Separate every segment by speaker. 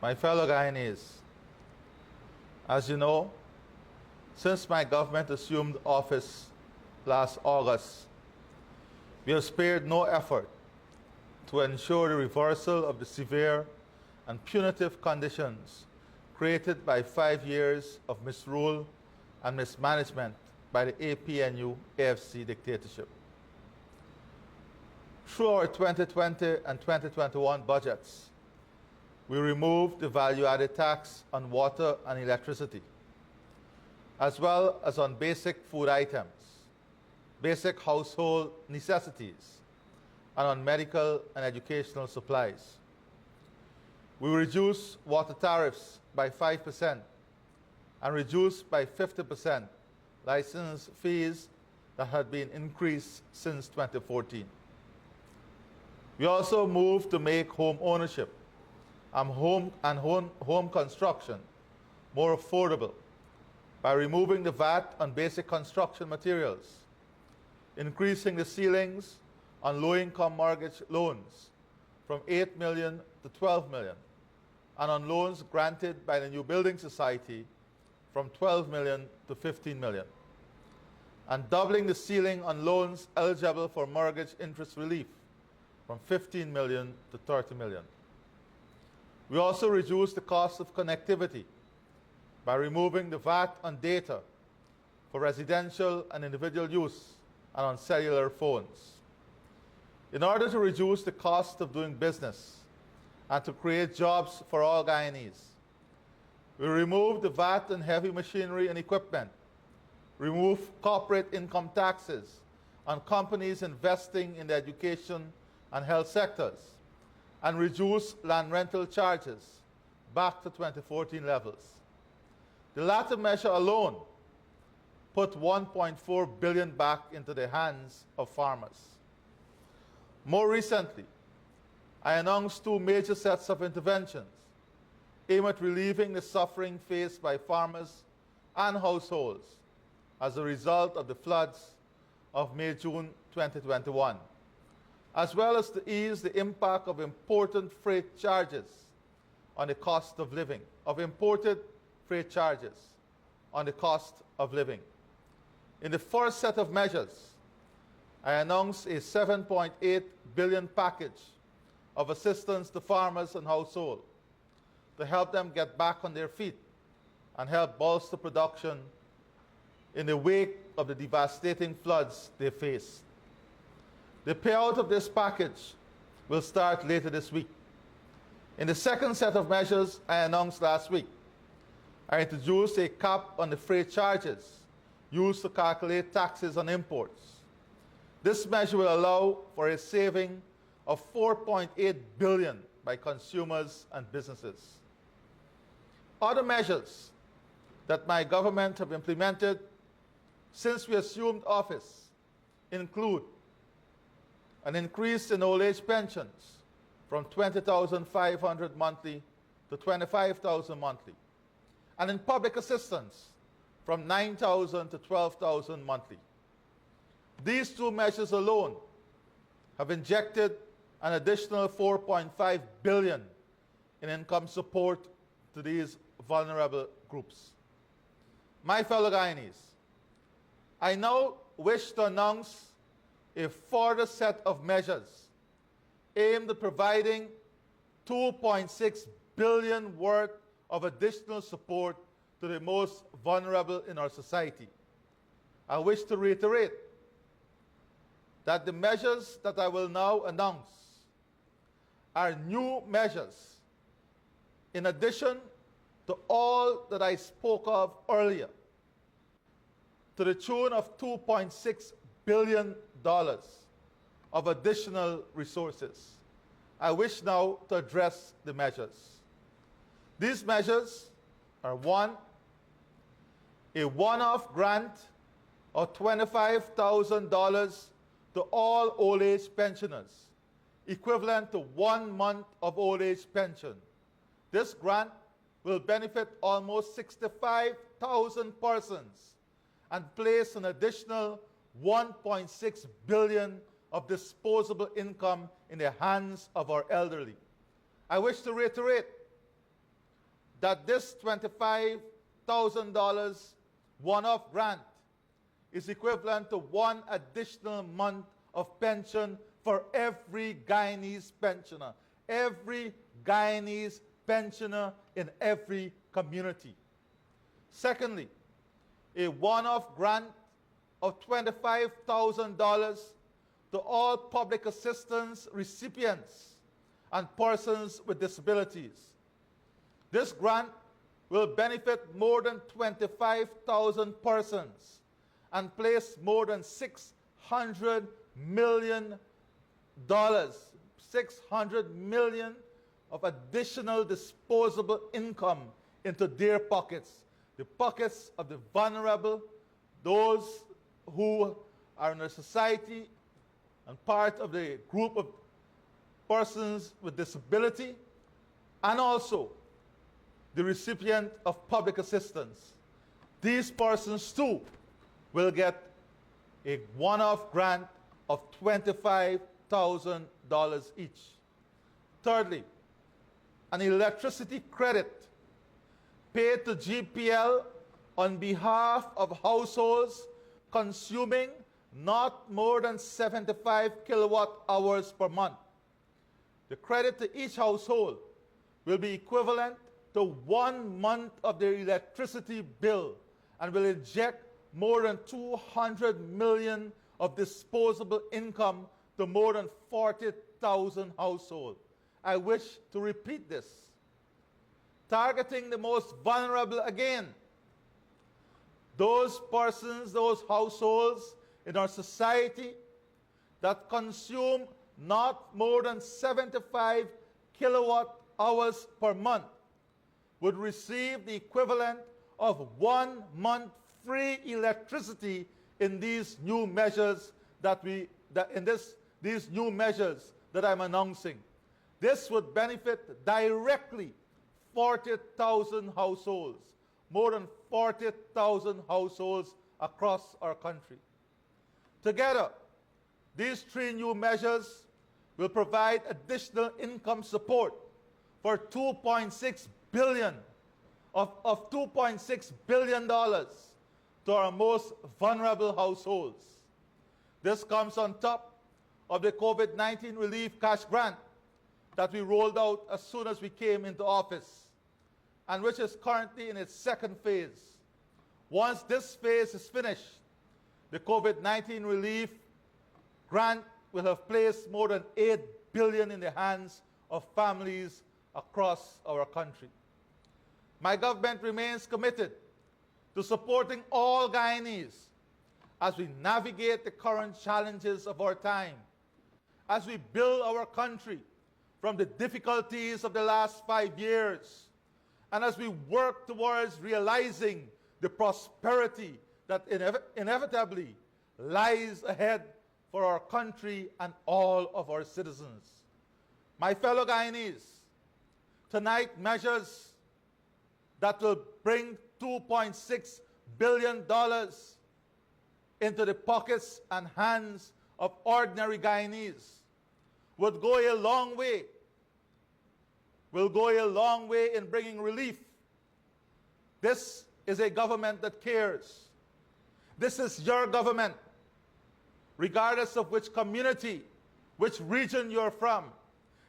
Speaker 1: My fellow Guyanese, as you know, since my government assumed office last August, we have spared no effort to ensure the reversal of the severe and punitive conditions created by 5 years of misrule and mismanagement by the APNU-AFC dictatorship. Through our 2020 and 2021 budgets, we removed the value-added tax on water and electricity, as well as on basic food items, basic household necessities, and on medical and educational supplies. We reduced water tariffs by 5% and reduced by 50% license fees that had been increased since 2014. We also moved to make home ownership and home construction more affordable by removing the VAT on basic construction materials, increasing the ceilings on low-income mortgage loans from 8 million to 12 million, and on loans granted by the New Building Society from 12 million to 15 million, and doubling the ceiling on loans eligible for mortgage interest relief from 15 million to 30 million. We also reduced the cost of connectivity by removing the VAT on data for residential and individual use and on cellular phones. In order to reduce the cost of doing business and to create jobs for all Guyanese, we removed the VAT on heavy machinery and equipment, removed corporate income taxes on companies investing in the education and health sectors, and reduce land rental charges back to 2014 levels. The latter measure alone put $1.4 billion back into the hands of farmers. More recently, I announced 2 major sets of interventions aimed at relieving the suffering faced by farmers and households as a result of the floods of May-June 2021, as well as to ease the impact of important freight charges on the cost of living, imported freight charges on the cost of living. In the first set of measures, I announced a $7.8 billion package of assistance to farmers and households to help them get back on their feet and help bolster production in the wake of the devastating floods they faced. The payout of this package will start later this week. In the second set of measures I announced last week, I introduced a cap on the freight charges used to calculate taxes on imports. This measure will allow for a saving of $4.8 billion by consumers and businesses. Other measures that my government have implemented since we assumed office include an increase in old age pensions from $20,500 monthly to $25,000 monthly, and in public assistance from $9,000 to $12,000 monthly. These 2 measures alone have injected an additional $4.5 billion in income support to these vulnerable groups. My fellow Guyanese, I now wish to announce a further set of measures aimed at providing $2.6 billion worth of additional support to the most vulnerable in our society. I wish to reiterate that the measures that I will now announce are new measures in addition to all that I spoke of earlier, to the tune of $2.6 billion of additional resources. I wish now to address the measures. These measures are: 1, a one-off grant of $25,000 to all old age pensioners, equivalent to 1 month of old age pension. This grant will benefit almost 65,000 persons and place an additional $1.6 billion of disposable income in the hands of our elderly. I wish to reiterate that this $25,000 one-off grant is equivalent to 1 additional month of pension for every Guyanese pensioner. Every Guyanese pensioner in every community. Secondly, a one-off grant of $25,000 to all public assistance recipients and persons with disabilities. This grant will benefit more than 25,000 persons and place more than $600 million, $600 million of additional disposable income into their pockets, the pockets of the vulnerable, those who are in our society and part of the group of persons with disability, and also the recipient of public assistance. These persons too will get a one-off grant of $25,000 each. Thirdly, an electricity credit paid to GPL on behalf of households consuming not more than 75 kilowatt hours per month. The credit to each household will be equivalent to 1 month of their electricity bill and will inject more than $200 million of disposable income to more than 40,000 households. I wish to repeat this. Targeting the most vulnerable again. Those persons, those households in our society that consume not more than 75 kilowatt hours per month would receive the equivalent of 1 month free electricity in these new measures these new measures that I'm announcing. This would benefit directly 40,000 households, more than 40,000 households across our country. Together, these 3 new measures will provide additional income support for $2.6 billion of $2.6 billion to our most vulnerable households. This comes on top of the COVID-19 relief cash grant that we rolled out as soon as we came into office, and which is currently in its 2nd phase. Once this phase is finished, the COVID-19 relief grant will have placed more than $8 billion in the hands of families across our country. My government remains committed to supporting all Guyanese as we navigate the current challenges of our time, as we build our country from the difficulties of the last 5 years, and as we work towards realizing the prosperity that inevitably lies ahead for our country and all of our citizens. My fellow Guyanese, tonight measures that will bring $2.6 billion into the pockets and hands of ordinary Guyanese would go a long way, will go a long way in bringing relief. This is a government that cares. This is your government, regardless of which community, which region you're from.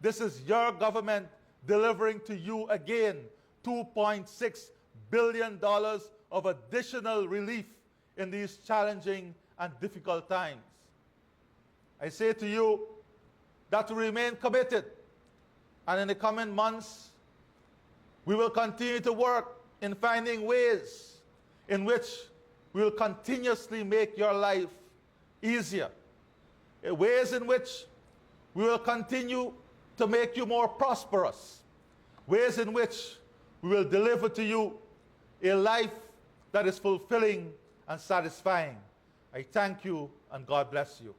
Speaker 1: This is your government delivering to you again $2.6 billion of additional relief in these challenging and difficult times. I say to you that we remain committed, and in the coming months, we will continue to work in finding ways in which we will continuously make your life easier, ways in which we will continue to make you more prosperous, ways in which we will deliver to you a life that is fulfilling and satisfying. I thank you, and God bless you.